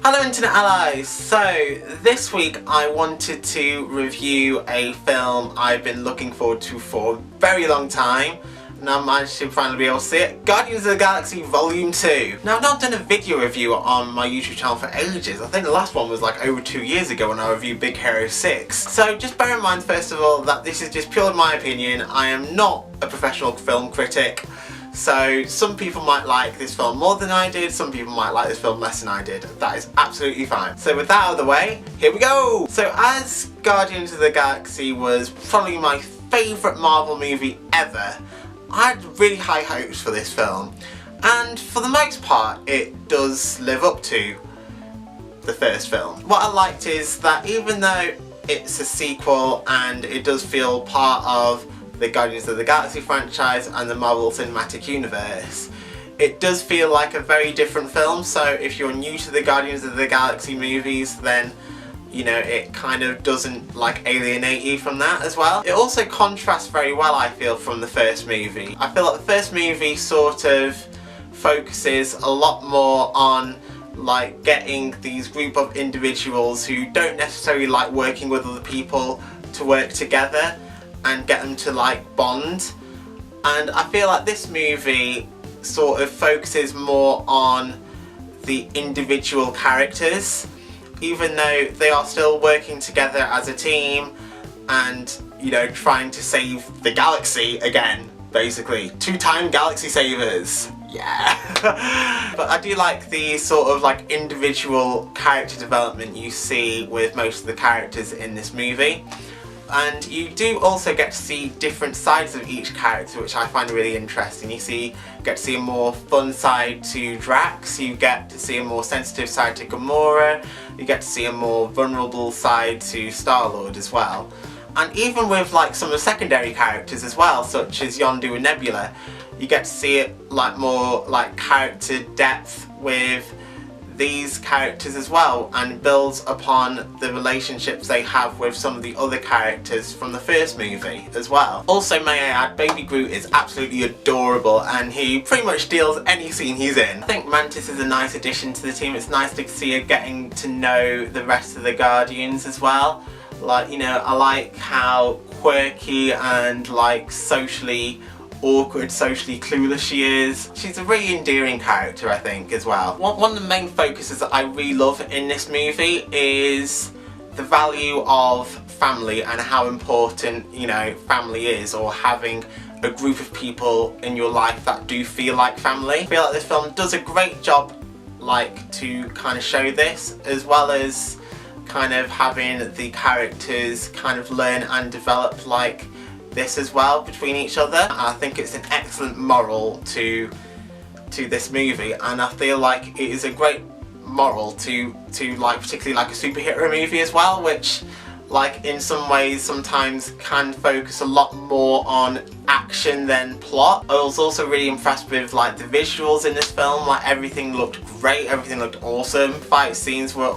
Hello Internet Allies! So this week I wanted to review a film I've been looking forward to for a very long time. Now I managed to finally be able to see it. Guardians of the Galaxy Volume 2. Now I've not done a video review on my YouTube channel for ages. I think the last one was like over 2 years ago when I reviewed Big Hero 6. So just bear in mind first of all that this is just purely my opinion. I am not a professional film critic. So some people might like this film more than I did, some people might like this film less than I did. That is absolutely fine. So with that out of the way, here we go! So as Guardians of the Galaxy was probably my favourite Marvel movie ever, I had really high hopes for this film. And for the most part, it does live up to the first film. What I liked is that even though it's a sequel and it does feel part of the Guardians of the Galaxy franchise and the Marvel Cinematic Universe, it does feel like a very different film. So if you're new to the Guardians of the Galaxy movies, then you know, it kind of doesn't like alienate you from that as well. It also contrasts very well, I feel, from the first movie. I feel like the first movie sort of focuses a lot more on like getting these group of individuals who don't necessarily like working with other people to work together and get them to like bond. And I feel like this movie sort of focuses more on the individual characters, even though they are still working together as a team and, you know, trying to save the galaxy again, basically. Two-time galaxy savers. Yeah. But I do like the sort of like individual character development you see with most of the characters in this movie. And you do also get to see different sides of each character, which I find really interesting. You get to see a more fun side to Drax, you get to see a more sensitive side to Gamora, you get to see a more vulnerable side to Star-Lord as well. And even with like some of the secondary characters as well, such as Yondu and Nebula, you get to see it like more like character depth with these characters as well, and builds upon the relationships they have with some of the other characters from the first movie as well. Also, may I add, Baby Groot is absolutely adorable and he pretty much steals any scene he's in. I think Mantis is a nice addition to the team. It's nice to see her getting to know the rest of the Guardians as well. Like, you know, I like how quirky and like socially awkward, socially clueless she is. She's a really endearing character, I think, as well. One of the main focuses that I really love in this movie is the value of family and how important, you know, family is, or having a group of people in your life that do feel like family. I feel like this film does a great job like to kind of show this, as well as kind of having the characters kind of learn and develop like this as well between each other. I think it's an excellent moral to this movie, and I feel like it is a great moral to like particularly like a superhero movie as well, which like in some ways sometimes can focus a lot more on action than plot. I was also really impressed with like the visuals in this film. Like everything looked great, everything looked awesome. Fight scenes were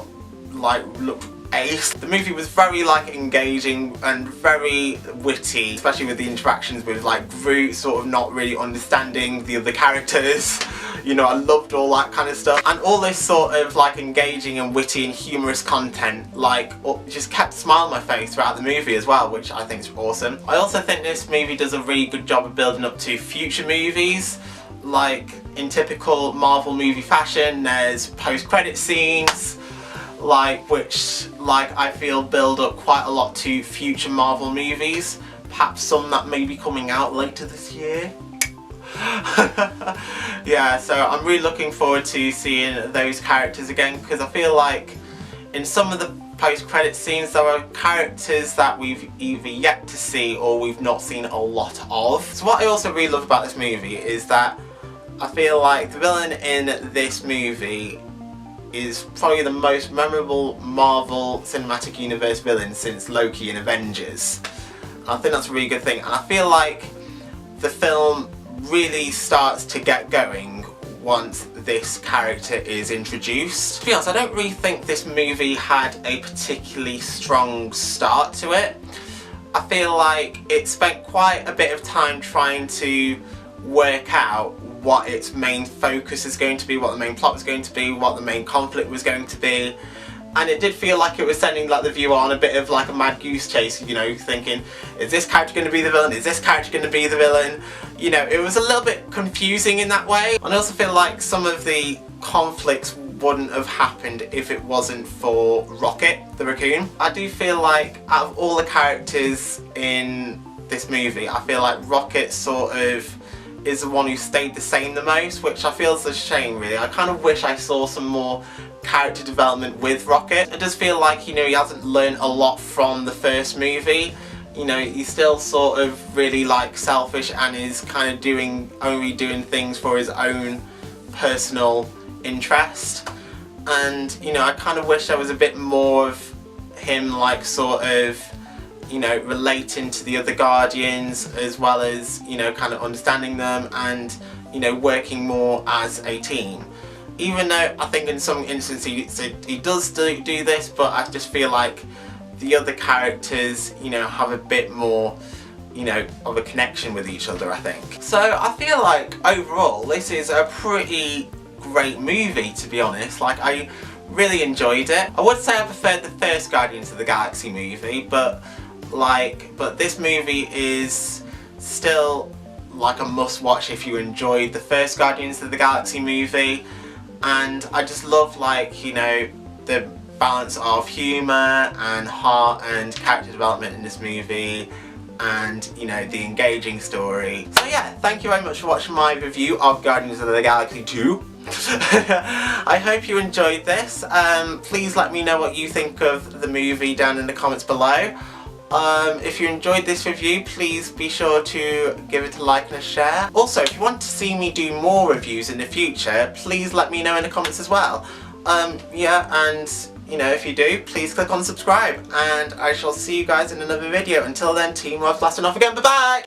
like looked ace. The movie was very like engaging and very witty, especially with the interactions with like Groot sort of not really understanding the other characters. You know, I loved all that kind of stuff. And all this sort of like engaging and witty and humorous content like just kept a smile on my face throughout the movie as well, which I think is awesome. I also think this movie does a really good job of building up to future movies. Like in typical Marvel movie fashion, there's post-credit scenes which I feel build up quite a lot to future Marvel movies, perhaps some that may be coming out later this year. Yeah, so I'm really looking forward to seeing those characters again, because I feel like in some of the post-credit scenes there are characters that we've either yet to see or we've not seen a lot of. So what I also really love about this movie is that I feel like the villain in this movie is probably the most memorable Marvel Cinematic Universe villain since Loki in Avengers. And I think that's a really good thing, and I feel like the film really starts to get going once this character is introduced. To be honest, I don't really think this movie had a particularly strong start to it. I feel like it spent quite a bit of time trying to work out what its main focus is going to be, what the main plot was going to be, what the main conflict was going to be. And it did feel like it was sending like the viewer on a bit of like a mad goose chase, you know, thinking, is this character going to be the villain? Is this character going to be the villain? You know, it was a little bit confusing in that way. And I also feel like some of the conflicts wouldn't have happened if it wasn't for Rocket, the raccoon. I do feel like out of all the characters in this movie, I feel like Rocket sort of is the one who stayed the same the most, which I feel is a shame really. I kind of wish I saw some more character development with Rocket. It does feel like, you know, he hasn't learned a lot from the first movie. You know, he's still sort of really like selfish and is kind of only doing things for his own personal interest. And, you know, I kind of wish there was a bit more of him like sort of, you know, relating to the other Guardians as well as, you know, kind of understanding them and, you know, working more as a team. Even though I think in some instances he does do this, but I just feel like the other characters, you know, have a bit more, you know, of a connection with each other, I think. So I feel like overall this is a pretty great movie, to be honest. Like, I really enjoyed it. I would say I preferred the first Guardians of the Galaxy movie, but this movie is still like a must watch if you enjoyed the first Guardians of the Galaxy movie. And I just love, like, you know, the balance of humour and heart and character development in this movie, and, you know, the engaging story. So yeah, thank you very much for watching my review of Guardians of the Galaxy 2. I hope you enjoyed this. Please let me know what you think of the movie down in the comments below. If you enjoyed this review, please be sure to give it a like and a share. Also, if you want to see me do more reviews in the future, please let me know in the comments as well. Yeah, and, you know, if you do, please click on subscribe, and I shall see you guys in another video. Until then, Team Rob blasting off again. Bye bye!